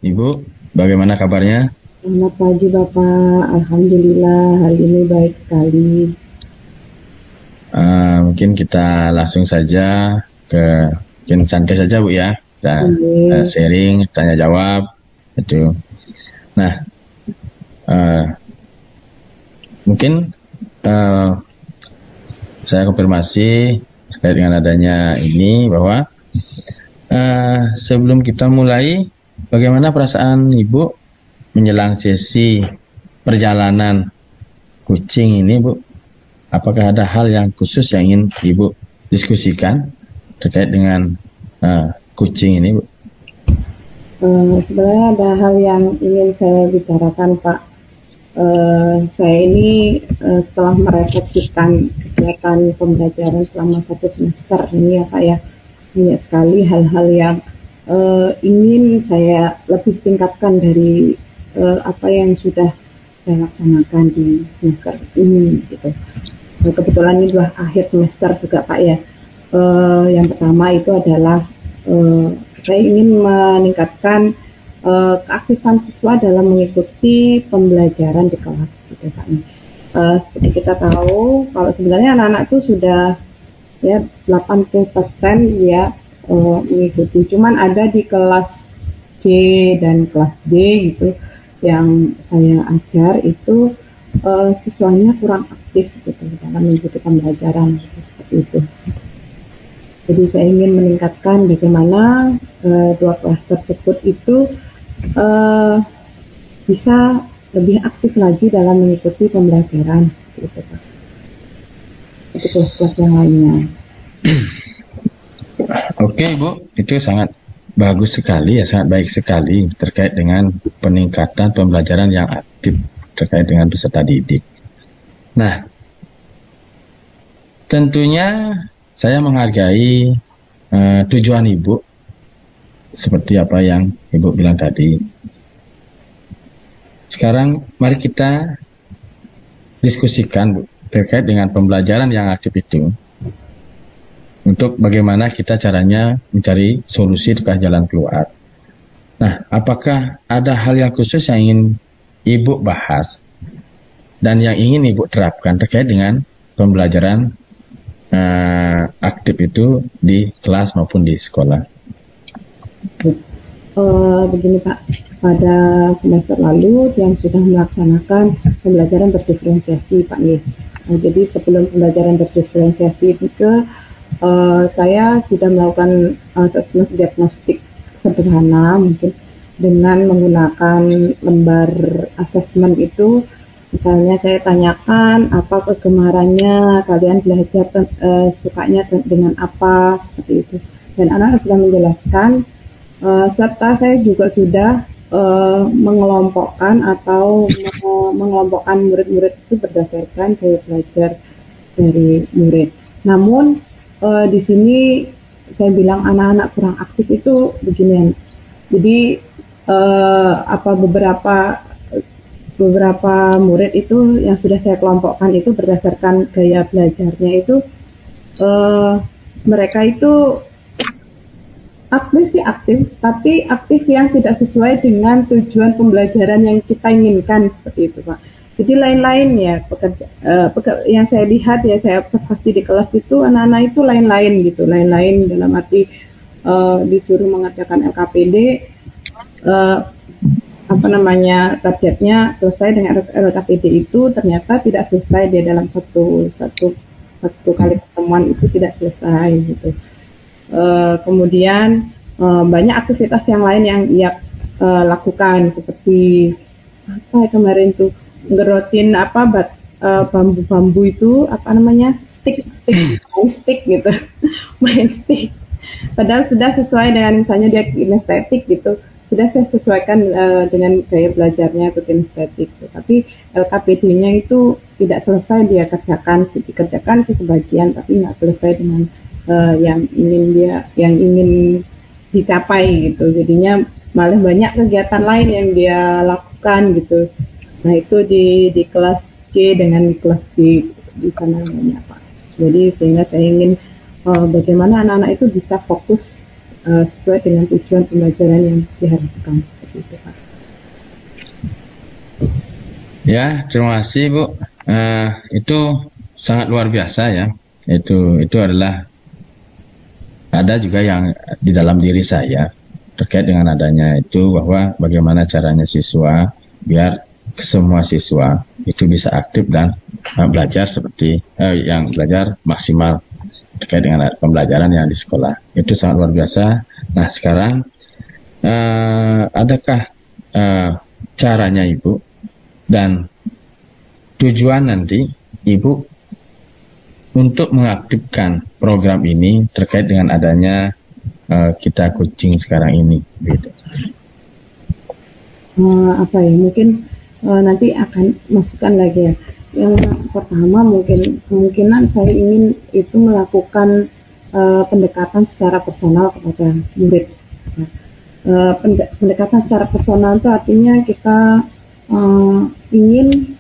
Ibu, bagaimana kabarnya? Selamat pagi Bapak, Alhamdulillah hari ini baik sekali. Mungkin kita langsung saja mungkin santai saja Bu ya. Kita Ini sharing, tanya jawab, itu. Nah, uh, mungkin uh, saya konfirmasi terkait dengan adanya ini bahwa sebelum kita mulai, bagaimana perasaan Ibu menjelang sesi perjalanan kucing ini, Bu? Apakah ada hal yang khusus yang ingin Ibu diskusikan terkait dengan kucing ini, Bu? sebenarnya ada hal yang ingin saya bicarakan Pak. Saya ini setelah merefleksikan kegiatan pembelajaran selama 1 semester ini ya Pak ya, banyak sekali hal-hal yang ingin saya lebih tingkatkan dari apa yang sudah saya laksanakan di semester ini gitu. Kebetulan ini sudah akhir semester juga Pak ya. Yang pertama itu adalah saya ingin meningkatkan keaktifan siswa dalam mengikuti pembelajaran di kelas gitu Pak. Seperti kita tahu kalau sebenarnya anak-anak itu sudah ya 80% ya mengikuti, cuman ada di kelas C dan kelas D gitu yang saya ajar itu siswanya kurang aktif gitu dalam mengikuti pembelajaran gitu, seperti itu. Jadi saya ingin meningkatkan bagaimana dua kelas tersebut itu bisa lebih aktif lagi dalam mengikuti pembelajaran seperti itu Pak. Itu kelas-kelas yang lainnya. Oke, Bu, itu sangat bagus sekali ya, sangat baik sekali terkait dengan peningkatan pembelajaran yang aktif terkait dengan peserta didik. Nah, tentunya saya menghargai tujuan Ibu seperti apa yang Ibu bilang tadi. Sekarang mari kita diskusikan, Bu, terkait dengan pembelajaran yang aktif itu. Untuk bagaimana kita caranya mencari solusi ke jalan keluar. Nah, apakah ada hal yang khusus yang ingin Ibu bahas dan yang ingin Ibu terapkan terkait dengan pembelajaran aktif itu di kelas maupun di sekolah? Begini Pak, pada semester lalu yang sudah melaksanakan pembelajaran berdiferensiasi Pak nih. Jadi sebelum pembelajaran berdiferensiasi itu saya sudah melakukan assessment diagnostik sederhana mungkin dengan menggunakan lembar assessment itu. Misalnya saya tanyakan apa kegemarannya, kalian belajar sukanya dengan apa, seperti itu. Dan anak sudah menjelaskan, serta saya juga sudah mengelompokkan atau mengelompokkan murid-murid itu berdasarkan gaya belajar dari murid. Namun di sini saya bilang anak-anak kurang aktif itu beginian. Jadi beberapa murid itu yang sudah saya kelompokkan itu berdasarkan gaya belajarnya itu mereka itu aktif, tapi aktif yang tidak sesuai dengan tujuan pembelajaran yang kita inginkan seperti itu Pak. Jadi lain-lain ya yang saya lihat ya, saya observasi di kelas itu anak-anak itu lain-lain gitu, lain-lain dalam arti disuruh mengerjakan LKPD targetnya selesai dengan LKPD itu ternyata tidak selesai dia dalam satu kali pertemuan itu tidak selesai gitu. Kemudian banyak aktivitas yang lain yang ia lakukan seperti apa kemarin tuh ngerotin bambu-bambu itu stick gitu main stick, padahal sudah sesuai dengan misalnya dia kinestetik gitu, sudah saya sesuaikan dengan gaya belajarnya itu kinestetik gitu. Tapi LKPD-nya itu tidak selesai dia dikerjakan sebagian tapi nggak selesai dengan yang ingin dicapai gitu, jadinya malah banyak kegiatan lain yang dia lakukan gitu. Nah itu di kelas C dengan kelas D di sana banyak Pak. Jadi sehingga saya ingin bagaimana anak-anak itu bisa fokus sesuai dengan tujuan pembelajaran yang diharapkan. seperti itu, Pak. Ya, terima kasih Bu. Itu sangat luar biasa ya. Itu adalah ada juga yang di dalam diri saya terkait dengan adanya itu, bahwa bagaimana caranya siswa biar semua siswa itu bisa aktif dan belajar seperti yang belajar maksimal terkait dengan pembelajaran yang di sekolah. Itu sangat luar biasa. Nah, sekarang adakah caranya Ibu dan tujuan nanti Ibu untuk mengaktifkan program ini terkait dengan adanya kita coaching sekarang ini, gitu? Apa ya, mungkin nanti akan masukkan lagi ya. Yang pertama, mungkin kemungkinan saya ingin itu melakukan pendekatan secara personal kepada murid. Pendekatan secara personal itu artinya kita ingin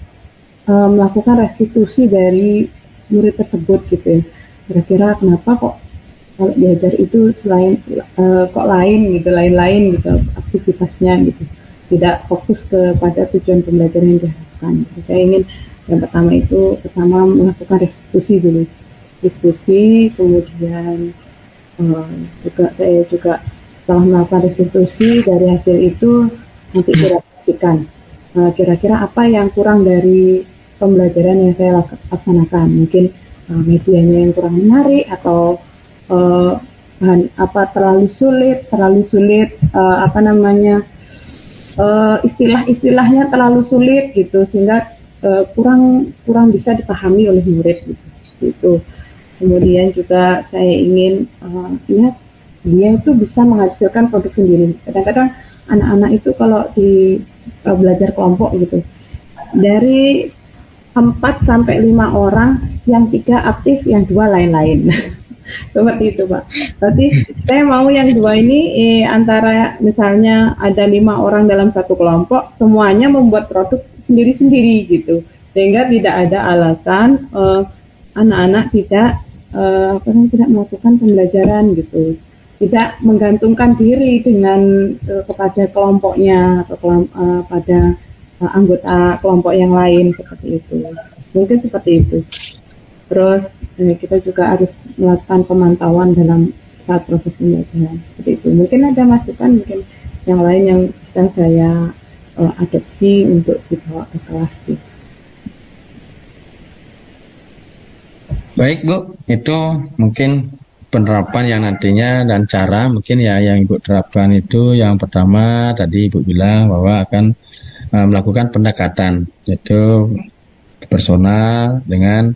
melakukan restitusi dari murid tersebut gitu ya. Kira-kira kenapa kok kalau diajar itu selain kok lain-lain gitu aktivitasnya gitu, tidak fokus kepada tujuan pembelajaran yang diharapkan. Jadi saya ingin yang pertama melakukan restitusi dulu, diskusi, kemudian saya juga setelah melakukan restitusi, dari hasil itu nanti direfleksikan kira-kira apa yang kurang dari pembelajaran yang saya laksanakan. Mungkin medianya yang kurang menarik, atau terlalu sulit, istilah-istilahnya terlalu sulit gitu, sehingga kurang bisa dipahami oleh murid gitu. Kemudian juga saya ingin lihat dia itu bisa menghasilkan produk sendiri. Kadang-kadang anak-anak itu kalau di belajar kelompok gitu, dari 4-5 orang, yang 3 aktif, yang 2 lain-lain. Seperti itu, Pak. Berarti saya mau yang 2 ini antara misalnya ada 5 orang dalam satu kelompok, semuanya membuat produk sendiri-sendiri gitu, sehingga tidak ada alasan anak-anak tidak melakukan pembelajaran gitu, tidak menggantungkan diri dengan kepada kelompoknya atau pada anggota kelompok yang lain, seperti itu. Mungkin seperti itu. Terus kita juga harus melakukan pemantauan dalam saat proses pembelajaran, seperti itu. Mungkin ada masukan, mungkin yang lain yang bisa saya adopsi untuk dibawa ke kelas gitu. Baik Bu, itu mungkin penerapan yang nantinya dan cara mungkin ya yang Ibu terapkan itu, yang pertama tadi Ibu bilang bahwa akan melakukan pendekatan, yaitu personal dengan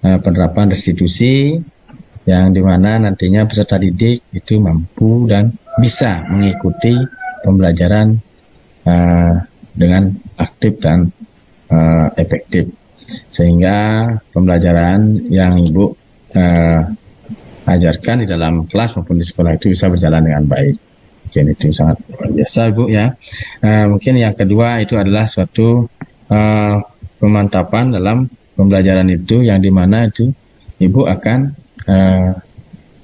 penerapan restitusi, yang dimana nantinya peserta didik itu mampu dan bisa mengikuti pembelajaran dengan aktif dan efektif, sehingga pembelajaran yang Ibu ajarkan di dalam kelas maupun di sekolah itu bisa berjalan dengan baik. Mungkin itu sangat luar biasa Bu ya. Mungkin yang kedua itu adalah suatu pemantapan dalam pembelajaran itu, yang dimana itu Ibu akan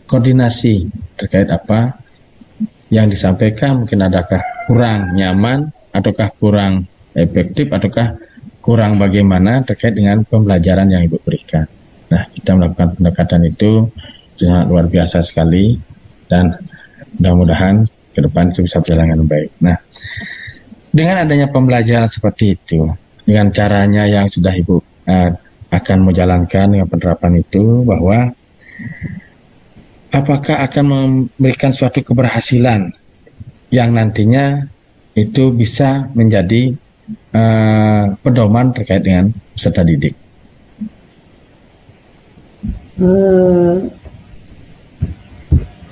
koordinasi terkait apa yang disampaikan, mungkin adakah kurang nyaman, ataukah kurang efektif, ataukah kurang bagaimana terkait dengan pembelajaran yang Ibu berikan. Nah, kita melakukan pendekatan itu sangat luar biasa sekali, dan mudah-mudahan ke depan itu bisa berjalan dengan baik. Nah, dengan adanya pembelajaran seperti itu, dengan caranya yang sudah Ibu akan menjalankan dengan penerapan itu, bahwa apakah akan memberikan suatu keberhasilan yang nantinya itu bisa menjadi pedoman terkait dengan peserta didik?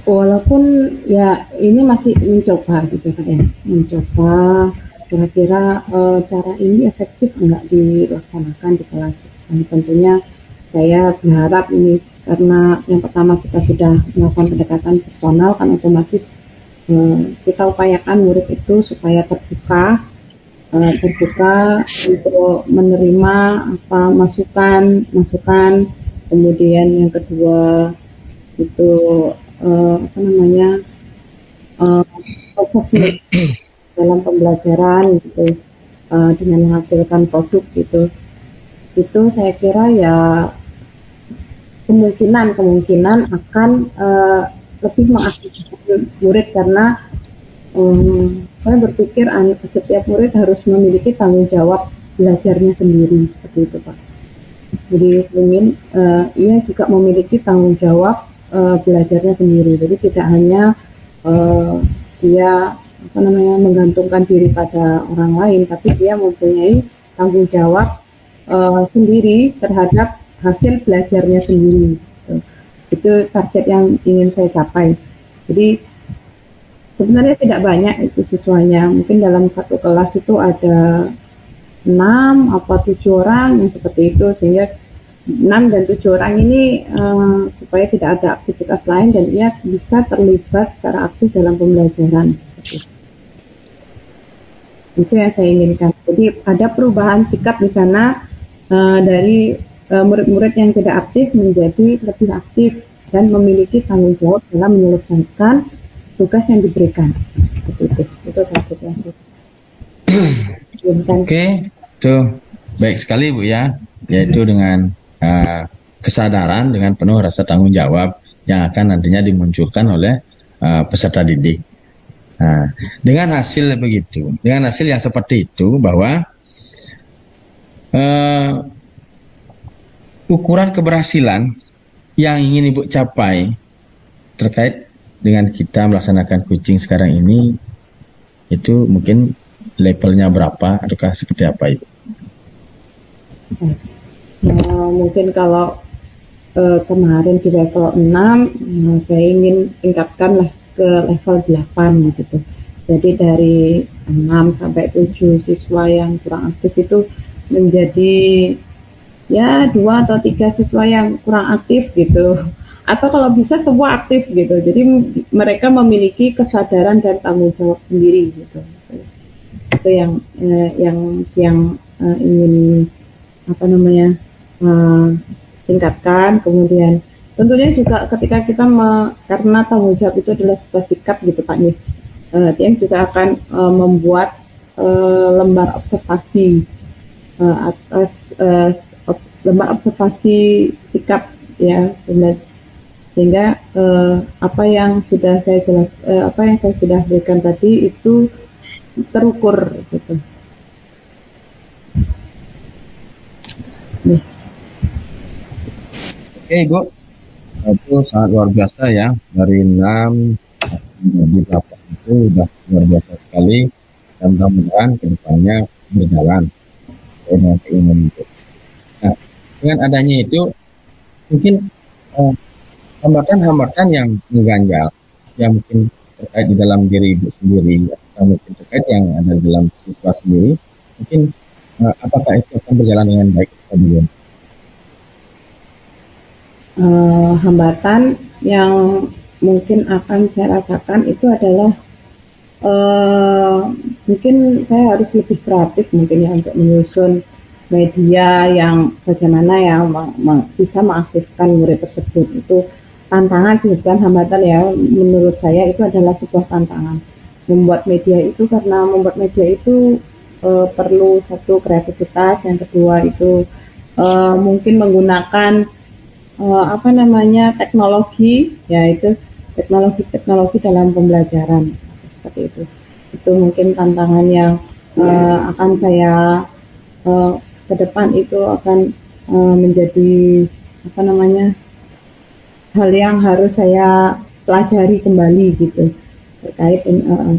Walaupun ya ini masih mencoba gitu Pak ya, mencoba kira-kira cara ini efektif enggak dilaksanakan di kelas. Dan tentunya saya berharap ini, karena yang pertama kita sudah melakukan pendekatan personal, kan otomatis kita upayakan murid itu supaya terbuka untuk menerima masukan. Kemudian yang kedua itu proses dalam pembelajaran gitu, dengan menghasilkan produk gitu. Itu saya kira ya kemungkinan akan lebih mengaktifkan murid, karena saya berpikir setiap murid harus memiliki tanggung jawab belajarnya sendiri, seperti itu Pak. Jadi ingin ia juga memiliki tanggung jawab belajarnya sendiri. Jadi tidak hanya dia menggantungkan diri pada orang lain, tapi dia mempunyai tanggung jawab sendiri terhadap hasil belajarnya sendiri. Itu target yang ingin saya capai. Jadi sebenarnya tidak banyak itu siswanya. Mungkin dalam satu kelas itu ada 6 atau 7 orang yang seperti itu, sehingga 6 dan 7 orang ini supaya tidak ada aktivitas lain dan ia bisa terlibat secara aktif dalam pembelajaran. Itu yang saya inginkan. Jadi ada perubahan sikap di sana dari murid-murid yang tidak aktif menjadi lebih aktif dan memiliki tanggung jawab dalam menyelesaikan tugas yang diberikan. Itu targetnya. Oke, itu baik sekali Bu ya, yaitu dengan kesadaran dengan penuh rasa tanggung jawab yang akan nantinya dimunculkan oleh peserta didik. Nah, dengan hasil begitu, dengan hasil yang seperti itu, bahwa ukuran keberhasilan yang ingin Ibu capai terkait dengan kita melaksanakan coaching sekarang ini, itu mungkin levelnya berapa ataukah seperti apa Ibu? Mungkin kalau kemarin di level 6, saya ingin tingkatkan lah ke level 8 gitu. Jadi dari 6 sampai 7 siswa yang kurang aktif itu menjadi ya 2 atau 3 siswa yang kurang aktif gitu. Atau kalau bisa semua aktif gitu. Jadi mereka memiliki kesadaran dan tanggung jawab sendiri gitu. Itu yang ingin tingkatkan. Kemudian tentunya juga ketika kita karena tanggung jawab itu adalah sebuah sikap gitu Pak Nis, dia juga akan membuat lembar observasi atas lembar observasi sikap ya, sehingga apa yang saya sudah berikan tadi itu terukur gitu. Nih. Oke Ibu, itu sangat luar biasa ya, dari 6 menjadi 8 itu sudah luar biasa sekali, dan mudah-mudahan kedepannya berjalan dengan keinginan itu. Nah, dengan adanya itu mungkin hambatan-hambatan yang mengganjal, yang mungkin terkait di dalam diri Ibu sendiri, atau mungkin terkait yang ada di dalam siswa sendiri, mungkin apakah itu akan berjalan dengan baik atau belum? Hambatan yang mungkin akan saya rasakan itu adalah mungkin saya harus lebih kreatif mungkin ya untuk menyusun media yang bagaimana yang bisa mengaktifkan murid tersebut. Itu tantangan sih, bukan hambatan ya. Menurut saya itu adalah sebuah tantangan membuat media itu, karena membuat media itu perlu satu kreativitas, yang kedua itu mungkin menggunakan teknologi, yaitu teknologi dalam pembelajaran seperti itu. Itu mungkin tantangan yang akan saya ke depan itu akan menjadi hal yang harus saya pelajari kembali gitu, terkait dengan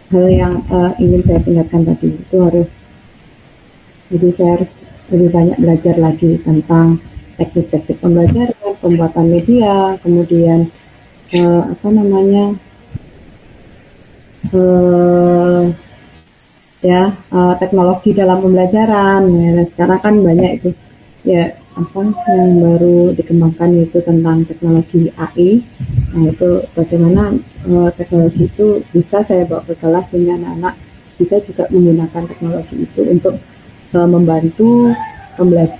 hal yang ingin saya tingkatkan tadi. Itu jadi saya harus lebih banyak belajar lagi tentang teknik-teknik pembelajaran, pembuatan media, kemudian teknologi dalam pembelajaran. Ya, sekarang kan banyak itu ya yang baru dikembangkan, itu tentang teknologi AI. Nah, itu bagaimana teknologi itu bisa saya bawa ke kelas sehingga anak-anak bisa juga menggunakan teknologi itu untuk membantu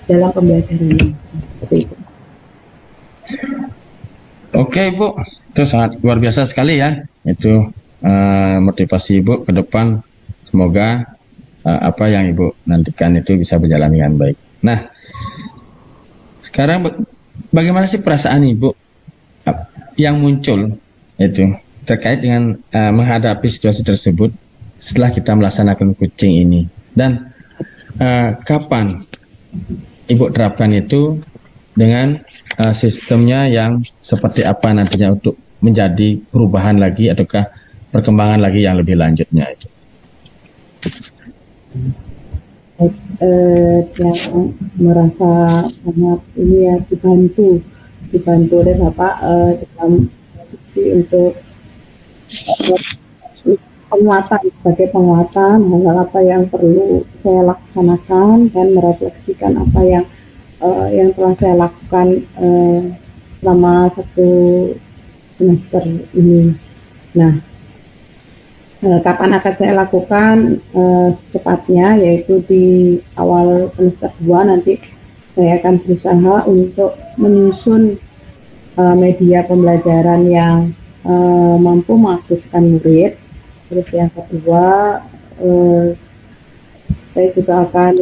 dalam pembelajaran. Oke Bu, Itu sangat luar biasa sekali ya. Itu motivasi Ibu ke depan. Semoga apa yang Ibu nantikan itu bisa berjalan dengan baik. Nah, sekarang bagaimana sih perasaan Ibu yang muncul itu terkait dengan menghadapi situasi tersebut setelah kita melaksanakan coaching ini, dan kapan Ibu terapkan itu dengan sistemnya yang seperti apa nantinya untuk menjadi perubahan lagi ataukah perkembangan lagi yang lebih lanjutnya itu. Yang merasa sangat ini ya dibantu oleh Bapak dalam posisi untuk penguatan, sebagai penguatan hal apa yang perlu saya laksanakan dan merefleksikan apa yang telah saya lakukan selama 1 semester ini. Nah, kapan akan saya lakukan secepatnya, yaitu di awal semester 2 nanti saya akan berusaha untuk menyusun media pembelajaran yang mampu mengaktifkan murid. Terus yang kedua, saya juga akan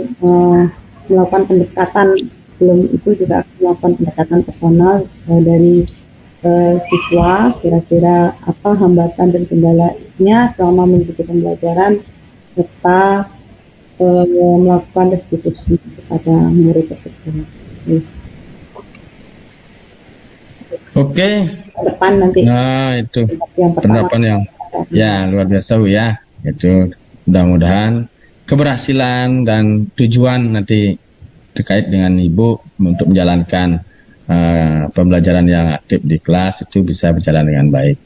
melakukan pendekatan, belum itu juga akan melakukan pendekatan personal dari siswa, kira-kira apa hambatan dan kendalanya selama mengikuti pembelajaran, serta melakukan restitusi kepada murid tersebut. Oke. Depan nanti. Nah, itu yang penerapan yang ya luar biasa Bu ya. Itu mudah-mudahan keberhasilan dan tujuan nanti terkait dengan Ibu untuk menjalankan pembelajaran yang aktif di kelas itu bisa berjalan dengan baik.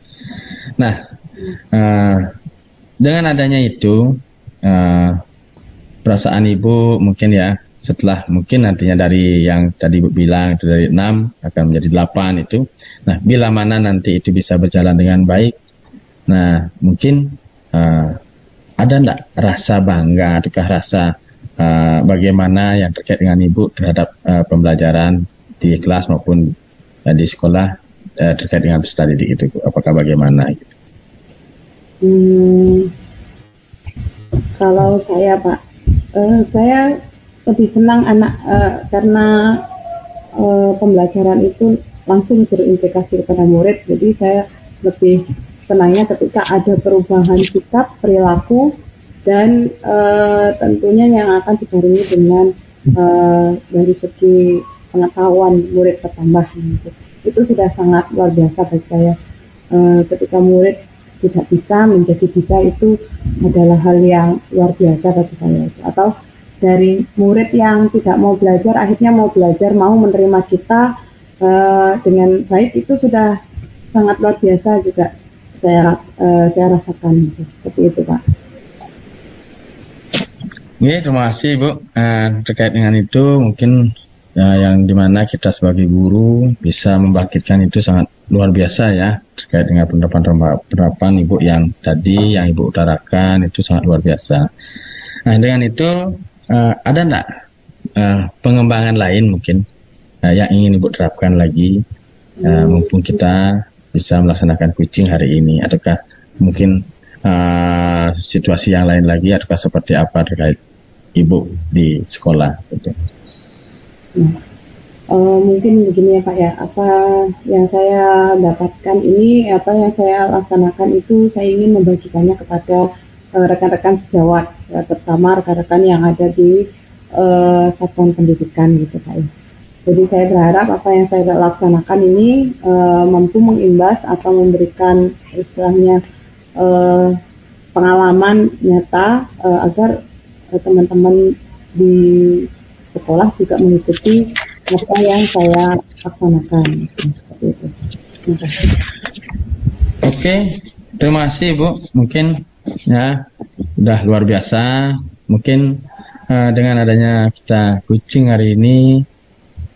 Nah, dengan adanya itu perasaan Ibu mungkin ya setelah mungkin nantinya dari yang tadi Ibu bilang itu dari 6 akan menjadi 8 itu. Nah, bila mana nanti itu bisa berjalan dengan baik, nah mungkin ada enggak rasa bangga ataukah rasa bagaimana yang terkait dengan Ibu terhadap pembelajaran di kelas maupun di sekolah terkait dengan peserta didik itu, apakah bagaimana gitu? Kalau saya Pak, saya lebih senang karena pembelajaran itu langsung berimplikasi kepada murid, jadi saya lebih senangnya ketika ada perubahan sikap, perilaku, dan tentunya yang akan dibarengi dengan dari segi pengetahuan murid bertambah gitu. Itu sudah sangat luar biasa bagi saya. Ketika murid tidak bisa menjadi bisa, itu adalah hal yang luar biasa bagi saya. Atau dari murid yang tidak mau belajar akhirnya mau belajar, mau menerima kita dengan baik, itu sudah sangat luar biasa juga saya rasakan seperti itu Pak. Oke, terima kasih Bu. Terkait dengan itu mungkin yang dimana kita sebagai guru bisa membangkitkan itu sangat luar biasa ya, terkait dengan penerapan Ibu yang tadi yang Ibu utarakan itu sangat luar biasa. Nah, dengan itu ada enggak pengembangan lain mungkin yang ingin Ibu terapkan lagi mumpung kita bisa melaksanakan coaching hari ini, ataukah mungkin situasi yang lain lagi, ataukah seperti apa terkait Ibu di sekolah gitu? Mungkin begini ya Pak ya, apa yang saya dapatkan ini, apa yang saya laksanakan itu saya ingin membagikannya kepada rekan-rekan sejawat, terutama rekan-rekan yang ada di satuan pendidikan gitu Pak ya. Jadi saya berharap apa yang saya laksanakan ini mampu mengimbas atau memberikan istilahnya pengalaman nyata agar teman-teman di sekolah juga mengikuti apa yang saya laksanakan seperti itu. Oke, terima kasih Bu. Mungkin ya udah luar biasa. Mungkin dengan adanya kita coaching hari ini,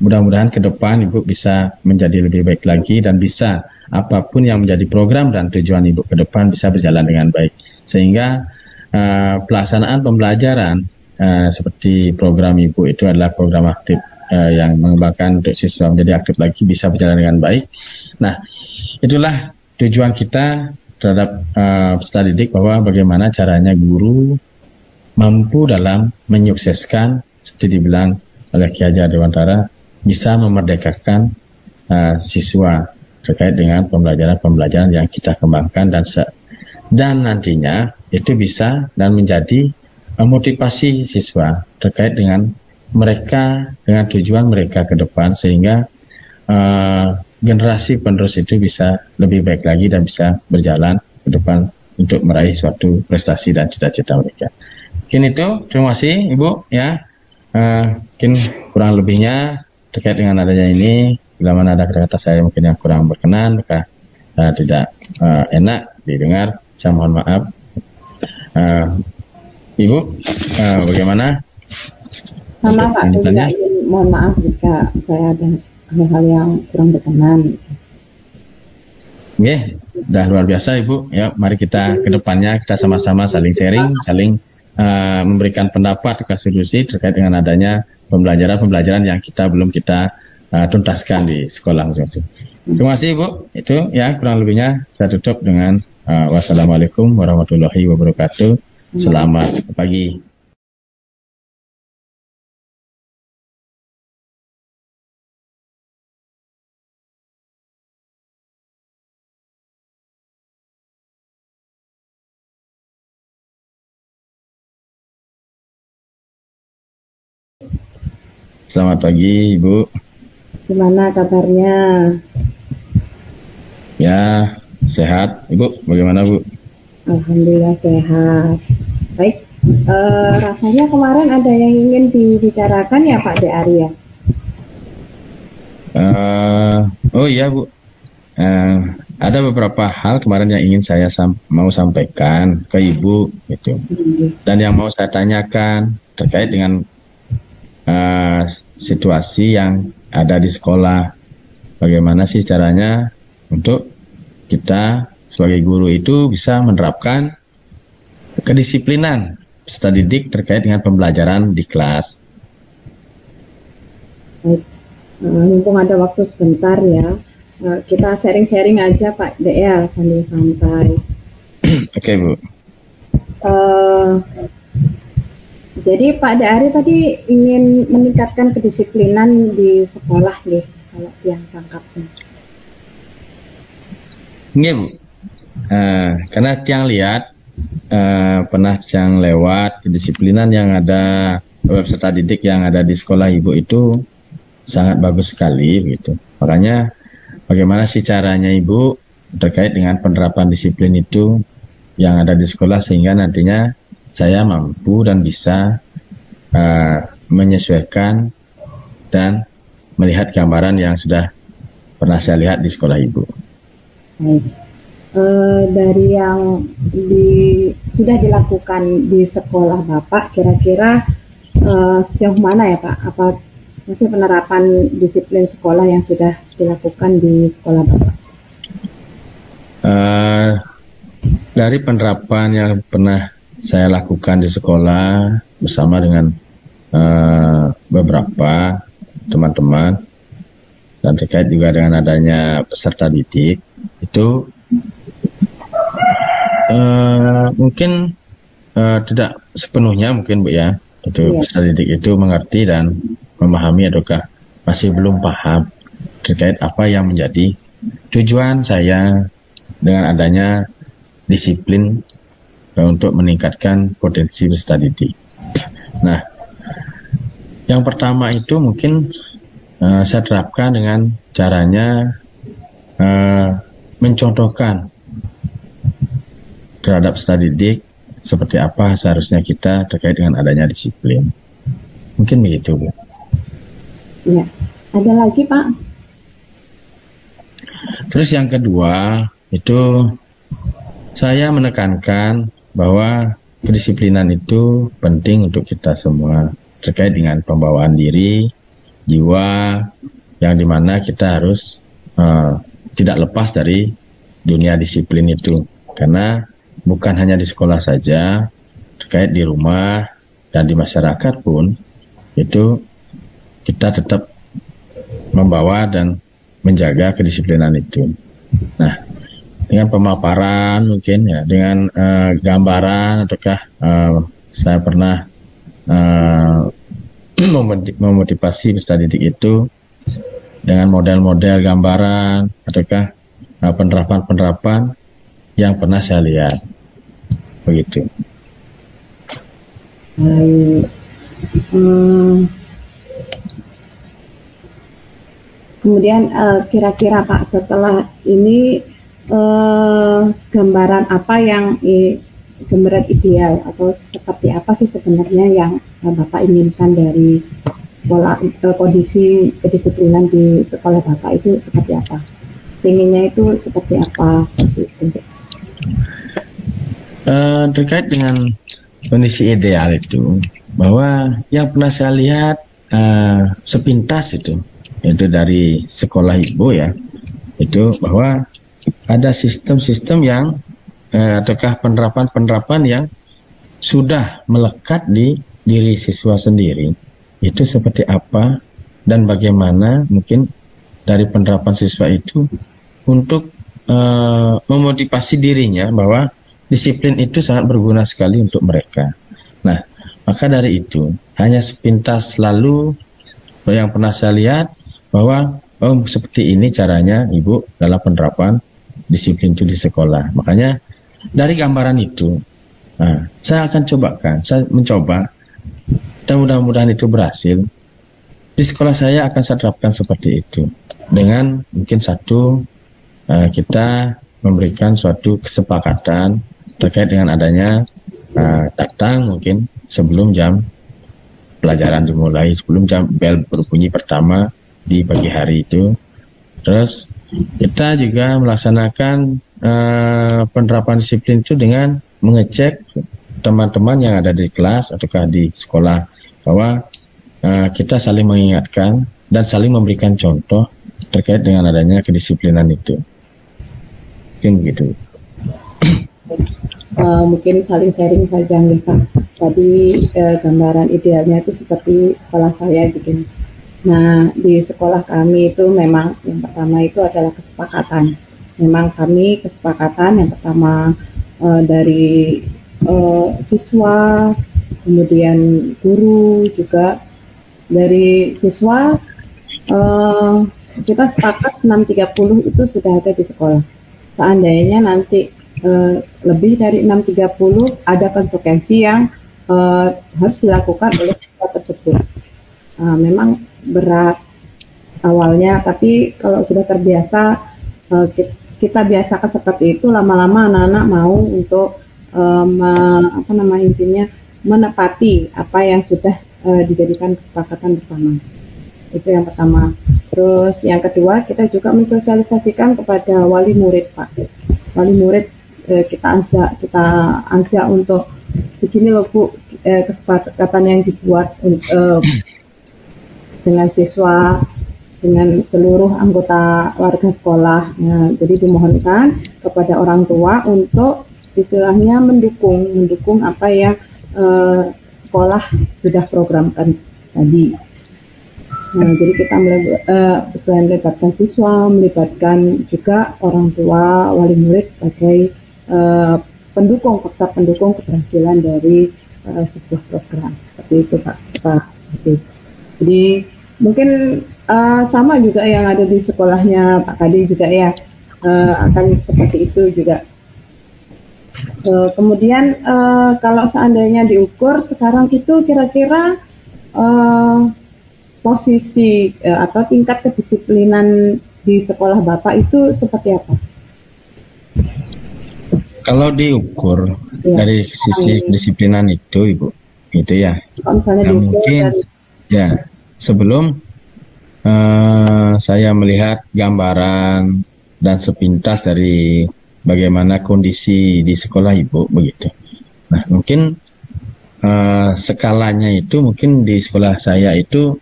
mudah-mudahan ke depan Ibu bisa menjadi lebih baik lagi dan bisa apapun yang menjadi program dan tujuan Ibu ke depan bisa berjalan dengan baik, sehingga pelaksanaan pembelajaran seperti program Ibu itu adalah program aktif yang mengembangkan untuk siswa menjadi aktif lagi bisa berjalan dengan baik. Nah, itulah tujuan kita terhadap peserta didik bahwa bagaimana caranya guru mampu dalam menyukseskan, seperti dibilang oleh Ki Hajar Dewantara, bisa memerdekakan siswa terkait dengan pembelajaran yang kita kembangkan dan nantinya itu bisa dan menjadi motivasi siswa terkait dengan mereka, dengan tujuan mereka ke depan, sehingga generasi penerus itu bisa lebih baik lagi dan bisa berjalan ke depan untuk meraih suatu prestasi dan cita-cita mereka. Mungkin itu, terima kasih Ibu ya. Mungkin kurang lebihnya terkait dengan adanya ini, bila mana ada kata-kata saya mungkin yang kurang berkenan, maka tidak enak didengar, saya mohon maaf. Ibu, bagaimana? Sama Pak, juga mohon maaf jika saya ada hal-hal yang kurang berkenan. Oke, udah luar biasa Ibu. Ya, mari kita ke depannya kita sama-sama saling sharing, saling memberikan pendapat ke solusi terkait dengan adanya pembelajaran yang belum kita tuntaskan di sekolah masing-masing. Terima kasih Ibu. Itu ya kurang lebihnya saya tutup dengan wassalamualaikum warahmatullahi wabarakatuh. Selamat pagi. Selamat pagi, Ibu. Gimana kabarnya? Ya, sehat. Ibu, bagaimana, Bu? Alhamdulillah sehat. Baik, rasanya kemarin ada yang ingin dibicarakan ya Pak De Arya? Oh iya, Bu. Ada beberapa hal kemarin yang ingin saya mau sampaikan ke Ibu, gitu. Dan yang mau saya tanyakan terkait dengan situasi yang ada di sekolah. Bagaimana sih caranya untuk kita sebagai guru itu bisa menerapkan kedisiplinan peserta didik terkait dengan pembelajaran di kelas. Baik, mumpung ada waktu sebentar ya, kita sharing-sharing aja Pak De ya, sambil santai. Oke, Bu. Jadi Pak De Ari tadi ingin meningkatkan kedisiplinan di sekolah nih, kalau yang tangkapnya. Iya, Bu. Karena Tiang lihat pernah Tiang lewat kedisiplinan yang ada peserta didik yang ada di sekolah Ibu itu sangat bagus sekali gitu. Makanya bagaimana sih caranya Ibu terkait dengan penerapan disiplin itu yang ada di sekolah sehingga nantinya saya mampu dan bisa menyesuaikan dan melihat gambaran yang sudah pernah saya lihat di sekolah Ibu. Baik. Dari yang sudah dilakukan di sekolah Bapak, kira-kira sejauh mana ya Pak? Apa masih penerapan disiplin sekolah yang sudah dilakukan di sekolah Bapak? Dari penerapan yang pernah saya lakukan di sekolah bersama dengan beberapa teman-teman dan terkait juga dengan adanya peserta didik itu mungkin tidak sepenuhnya mungkin Bu ya itu peserta didik itu mengerti dan memahami ataukah masih belum paham terkait apa yang menjadi tujuan saya dengan adanya disiplin untuk meningkatkan potensi peserta didik. Nah, yang pertama itu mungkin saya terapkan dengan caranya mencontohkan terhadap peserta didik seperti apa seharusnya kita terkait dengan adanya disiplin. Mungkin begitu, Bu. Ya, ada lagi Pak? Terus yang kedua itu saya menekankan bahwa kedisiplinan itu penting untuk kita semua terkait dengan pembawaan diri, jiwa, yang dimana kita harus tidak lepas dari dunia disiplin itu. Karena bukan hanya di sekolah saja, terkait di rumah dan di masyarakat pun, itu kita tetap membawa dan menjaga kedisiplinan itu. Nah, dengan pemaparan mungkin ya, dengan gambaran, ataukah saya pernah memotivasi peserta didik itu dengan model-model gambaran, ataukah penerapan-penerapan yang pernah saya lihat, begitu. Kemudian kira-kira Pak, setelah ini gambaran apa yang gambaran ideal atau seperti apa sih sebenarnya yang Bapak inginkan dari kondisi kedisiplinan di sekolah Bapak itu seperti apa? Inginnya itu seperti apa? Terkait dengan kondisi ideal itu, bahwa yang pernah saya lihat sepintas itu dari sekolah ibu ya, itu bahwa ada sistem-sistem yang ataukah penerapan-penerapan yang sudah melekat di diri siswa sendiri. Itu seperti apa dan bagaimana mungkin dari penerapan siswa itu untuk memotivasi dirinya bahwa disiplin itu sangat berguna sekali untuk mereka. Nah, maka dari itu hanya sepintas lalu yang pernah saya lihat bahwa seperti ini caranya ibu dalam penerapan disiplin itu di sekolah. Makanya dari gambaran itu, saya akan saya mencoba dan mudah-mudahan itu berhasil. Di sekolah saya akan saya terapkan seperti itu. Dengan mungkin kita memberikan suatu kesepakatan terkait dengan adanya datang mungkin sebelum jam pelajaran dimulai, sebelum jam bel berbunyi pertama di pagi hari itu. Terus kita juga melaksanakan penerapan disiplin itu dengan mengecek teman-teman yang ada di kelas ataukah di sekolah bahwa kita saling mengingatkan dan saling memberikan contoh terkait dengan adanya kedisiplinan itu. Mungkin begitu. Mungkin saling sharing saja nih Pak. Tadi gambaran idealnya itu seperti sekolah saya gitu. Nah, di sekolah kami itu memang yang pertama itu adalah kesepakatan. Memang kami kesepakatan yang pertama dari siswa, kemudian guru juga. Dari siswa kita sepakat 6.30 itu sudah ada di sekolah. Seandainya nanti lebih dari 6.30 ada konsekuensi yang harus dilakukan oleh siswa tersebut. Memang berat awalnya, tapi kalau sudah terbiasa kita biasakan seperti itu, lama-lama anak-anak mau untuk menepati apa yang sudah dijadikan kesepakatan bersama. Itu yang pertama. Terus yang kedua, kita juga mensosialisasikan kepada wali murid Pak. Wali murid kita ajak untuk begini loh Bu, kesepakatan yang dibuat dengan siswa, dengan seluruh anggota warga sekolah. Nah, jadi dimohonkan kepada orang tua untuk istilahnya mendukung apa yang sekolah sudah programkan tadi. Nah, jadi kita selain melibatkan siswa, melibatkan juga orang tua, wali murid sebagai faktor pendukung keberhasilan dari sebuah program. Seperti itu Pak. Jadi mungkin sama juga yang ada di sekolahnya Pak Kadi juga ya, akan seperti itu juga. Kemudian kalau seandainya diukur sekarang itu kira-kira posisi atau tingkat kedisiplinan di sekolah Bapak itu seperti apa? Kalau diukur dari sisi kedisiplinan itu Ibu, itu ya. Kalau misalnya mungkin ya sebelum saya melihat gambaran dan sepintas dari bagaimana kondisi di sekolah Ibu begitu. Nah, mungkin skalanya itu mungkin di sekolah saya itu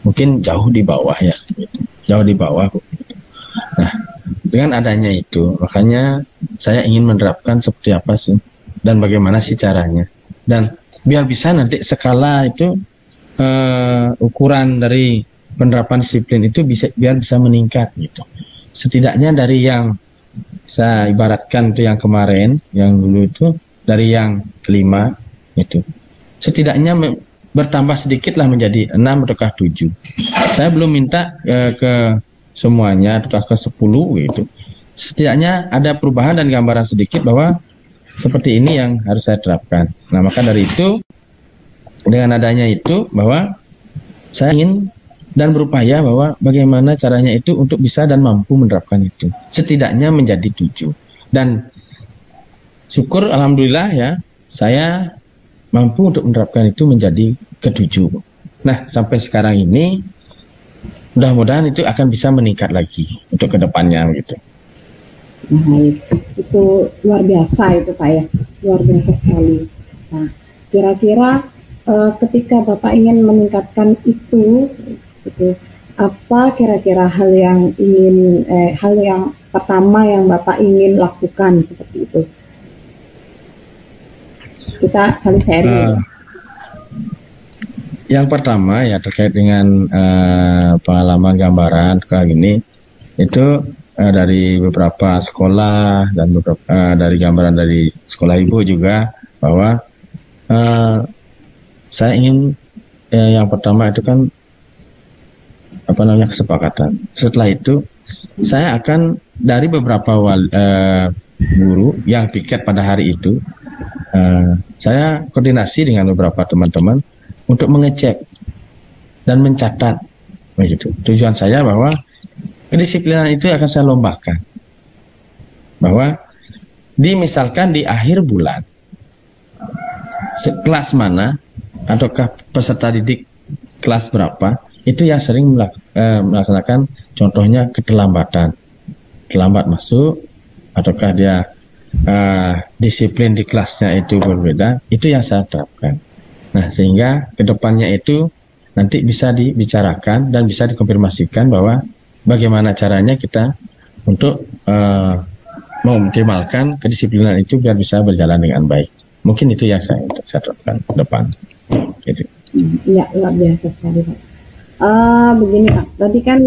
mungkin jauh di bawah ya, gitu. Jauh di bawah. Nah, dengan adanya itu, makanya saya ingin menerapkan seperti apa sih dan bagaimana sih caranya. Dan biar bisa nanti skala itu ukuran dari penerapan disiplin itu biar bisa meningkat gitu. Setidaknya dari yang saya ibaratkan itu yang kemarin, yang dulu itu dari yang 5 itu setidaknya bertambah sedikit lah menjadi 6 ataukah 7. Saya belum minta ke semuanya ataukah ke 10 gitu. Setidaknya ada perubahan dan gambaran sedikit bahwa seperti ini yang harus saya terapkan. Nah, maka dari itu dengan adanya itu bahwa saya ingin dan berupaya bahwa bagaimana caranya itu untuk bisa dan mampu menerapkan itu. Setidaknya menjadi 7. Dan syukur alhamdulillah ya, saya mampu untuk menerapkan itu menjadi ke-7. Nah, sampai sekarang ini mudah-mudahan itu akan bisa meningkat lagi untuk kedepannya gitu. Nah, itu luar biasa itu Pak ya, luar biasa sekali. Nah, kira-kira ketika Bapak ingin meningkatkan itu, gitu, apa kira-kira hal yang pertama yang Bapak ingin lakukan seperti itu? Kita saling sharing. Yang pertama ya terkait dengan pengalaman gambaran kali ini itu dari beberapa sekolah dan dari gambaran dari sekolah ibu juga bahwa saya ingin yang pertama itu kan kesepakatan. Setelah itu saya akan dari beberapa guru yang piket pada hari itu, saya koordinasi dengan beberapa teman-teman untuk mengecek dan mencatat begitu. Tujuan saya bahwa kedisiplinan itu akan saya lombakan. Bahwa misalkan di akhir bulan kelas mana ataukah peserta didik kelas berapa itu yang sering melaksanakan contohnya terlambat masuk ataukah dia disiplin di kelasnya itu berbeda, itu yang saya terapkan. Nah, sehingga kedepannya itu nanti bisa dibicarakan dan bisa dikonfirmasikan bahwa bagaimana caranya kita untuk mengoptimalkan kedisiplinan itu biar bisa berjalan dengan baik. Mungkin itu yang saya terapkan ke depan. Gitu. Iya, luar biasa sekali Pak. Begini Pak, tadi kan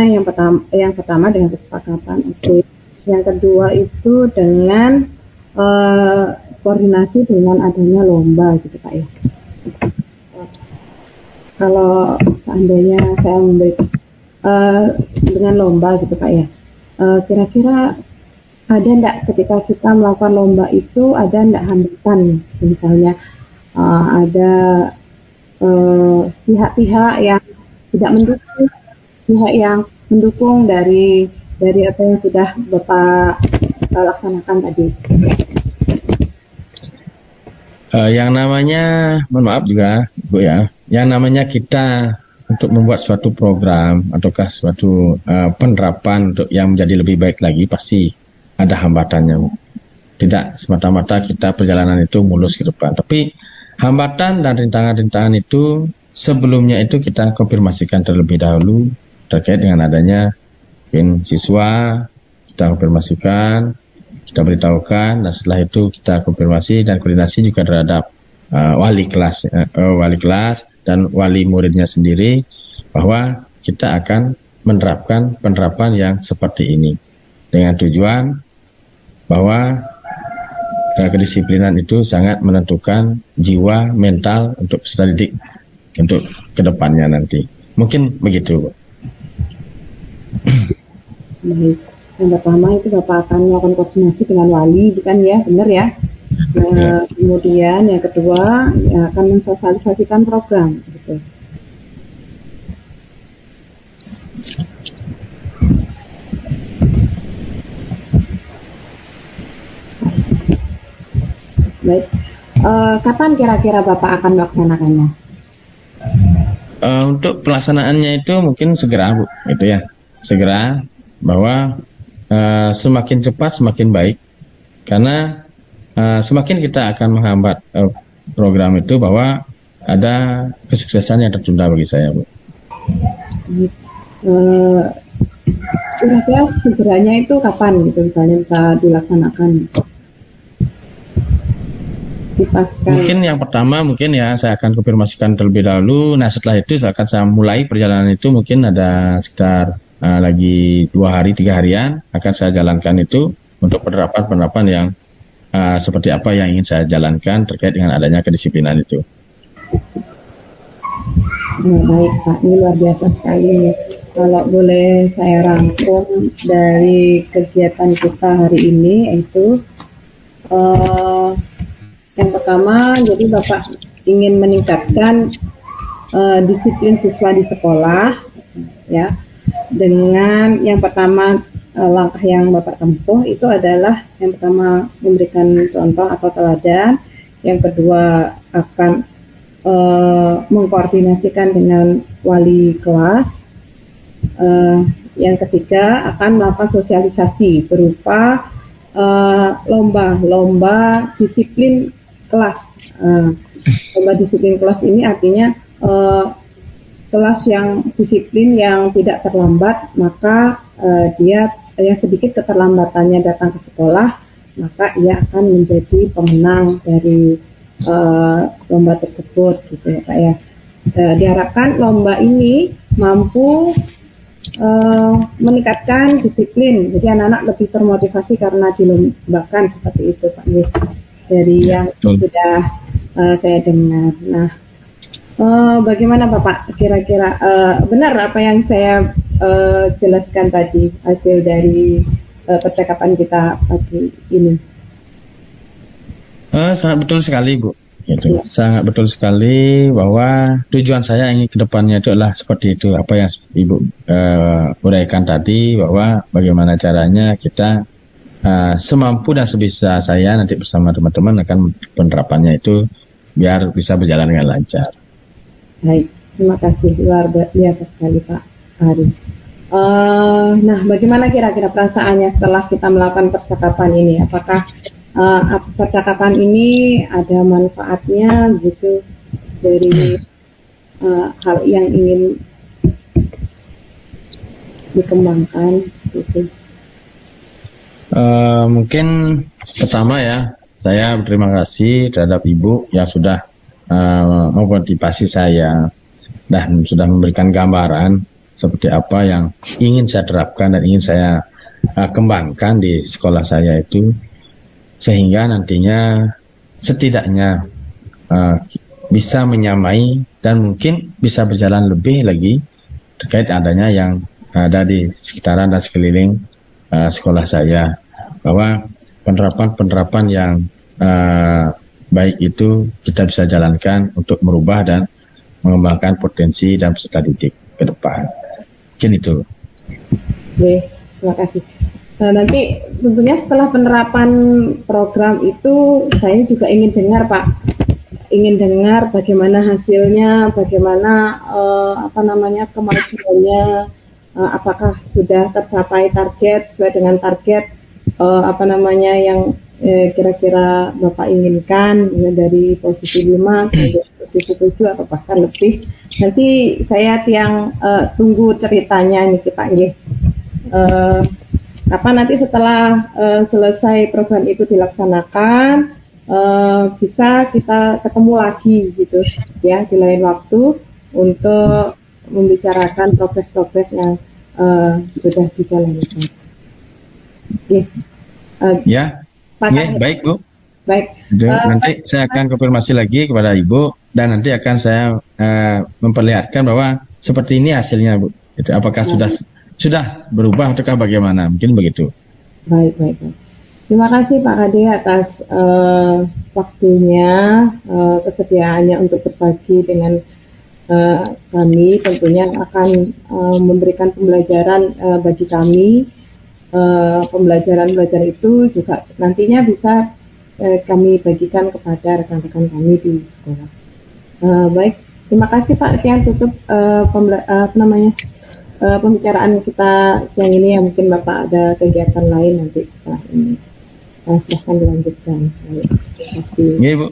yang pertama dengan kesepakatan, oke. Yang kedua itu dengan koordinasi dengan adanya lomba gitu Pak ya. Kalau seandainya saya memberi dengan lomba gitu Pak ya, kira-kira ada enggak ketika kita melakukan lomba itu ada enggak hambatan, misalnya ada pihak-pihak yang tidak mendukung, pihak yang mendukung dari apa yang sudah Bapak laksanakan tadi. Yang namanya, mohon maaf juga Bu ya, yang namanya kita untuk membuat suatu program ataukah suatu penerapan untuk yang menjadi lebih baik lagi pasti ada hambatannya Bu. Tidak semata-mata kita perjalanan itu mulus ke depan, tapi hambatan dan rintangan-rintangan itu sebelumnya itu kita konfirmasikan terlebih dahulu terkait dengan adanya mungkin siswa, kita konfirmasikan, kita beritahukan, dan setelah itu kita konfirmasi dan koordinasi juga terhadap wali kelas dan wali muridnya sendiri bahwa kita akan menerapkan penerapan yang seperti ini dengan tujuan bahwa kedisiplinan itu sangat menentukan jiwa mental untuk peserta didik untuk kedepannya nanti. Mungkin begitu, Bu. Baik. Yang pertama itu Bapak akan melakukan koordinasi dengan wali, bukan ya? Benar ya? Kemudian yang kedua ya, akan mensosialisasikan program. Gitu. Baik. Kapan kira-kira Bapak akan melaksanakannya? Untuk pelaksanaannya itu mungkin segera, Bu, gitu ya. Segera, bahwa semakin cepat semakin baik, karena semakin kita akan menghambat program itu bahwa ada kesuksesan yang tertunda bagi saya, Bu. Kira-kira segeranya itu kapan gitu misalnya bisa dilaksanakan? Dipaskan. Mungkin yang pertama mungkin ya saya akan konfirmasikan terlebih dahulu. Nah setelah itu saya mulai perjalanan itu mungkin ada sekitar lagi 2 hari 3 harian akan saya jalankan itu untuk penerapan yang seperti apa yang ingin saya jalankan terkait dengan adanya kedisiplinan itu. Baik Pak, ini luar biasa sekali. Kalau boleh saya rangkum dari kegiatan kita hari ini, yaitu yang pertama, jadi Bapak ingin meningkatkan disiplin siswa di sekolah, ya, dengan yang pertama langkah yang Bapak tempuh itu adalah yang pertama memberikan contoh atau teladan, yang kedua akan mengkoordinasikan dengan wali kelas, yang ketiga akan melakukan sosialisasi berupa lomba disiplin kelas. Lomba disiplin kelas ini artinya kelas yang disiplin yang tidak terlambat, maka dia yang sedikit keterlambatannya datang ke sekolah, maka ia akan menjadi pemenang dari lomba tersebut, gitu ya Pak ya. Diharapkan lomba ini mampu meningkatkan disiplin, jadi anak-anak lebih termotivasi karena dilombakan, seperti itu Pak, dari yang sudah saya dengar. Nah, bagaimana Bapak kira-kira benar apa yang saya jelaskan tadi hasil dari percakapan kita pagi ini? Sangat betul sekali Bu, gitu. Sangat betul sekali bahwa tujuan saya ingin ke depannya itu adalah seperti itu, apa yang Ibu uraikan tadi, bahwa bagaimana caranya kita semampu dan sebisa saya nanti bersama teman-teman akan penerapannya itu biar bisa berjalan dengan lancar. Baik, terima kasih, luar biasa sekali Pak Ari. Nah, bagaimana kira-kira perasaannya setelah kita melakukan percakapan ini? Apakah percakapan ini ada manfaatnya gitu dari hal yang ingin dikembangkan gitu? Mungkin pertama ya, saya berterima kasih terhadap Ibu yang sudah memotivasi saya dan sudah memberikan gambaran seperti apa yang ingin saya terapkan dan ingin saya kembangkan di sekolah saya itu, sehingga nantinya setidaknya bisa menyamai dan mungkin bisa berjalan lebih lagi terkait adanya yang ada di sekitaran dan sekeliling sekolah saya, bahwa penerapan yang baik itu kita bisa jalankan untuk merubah dan mengembangkan potensi dan peserta didik ke depan. Mungkin itu. Oke, terima kasih. Nah, nanti tentunya setelah penerapan program itu saya juga ingin dengar Pak, ingin dengar bagaimana hasilnya, bagaimana kemajuannya, apakah sudah tercapai target sesuai dengan target yang kira-kira Bapak inginkan, ya, dari posisi 5 ke posisi 7 atau bahkan lebih. Nanti saya tunggu ceritanya nih kita ini. Nanti setelah selesai program itu dilaksanakan, bisa kita ketemu lagi gitu ya di lain waktu untuk membicarakan progres-progres yang sudah dijalankan. Ya, baik Bu. Baik. Nanti saya akan konfirmasi lagi kepada Ibu dan nanti akan saya memperlihatkan bahwa seperti ini hasilnya Bu. Itu apakah sudah berubah ataukah bagaimana? Mungkin begitu. Baik. Terima kasih Pak Kade atas waktunya, kesediaannya untuk berbagi dengan kami. Tentunya akan memberikan pembelajaran bagi kami. Pembelajaran itu juga nantinya bisa kami bagikan kepada rekan-rekan kami di sekolah. Baik, terima kasih Pak. Yang tutup pembicaraan kita siang ini, ya mungkin Bapak ada kegiatan lain nanti setelah ini. Silahkan dilanjutkan. Baik, terima kasih. Iya Bu.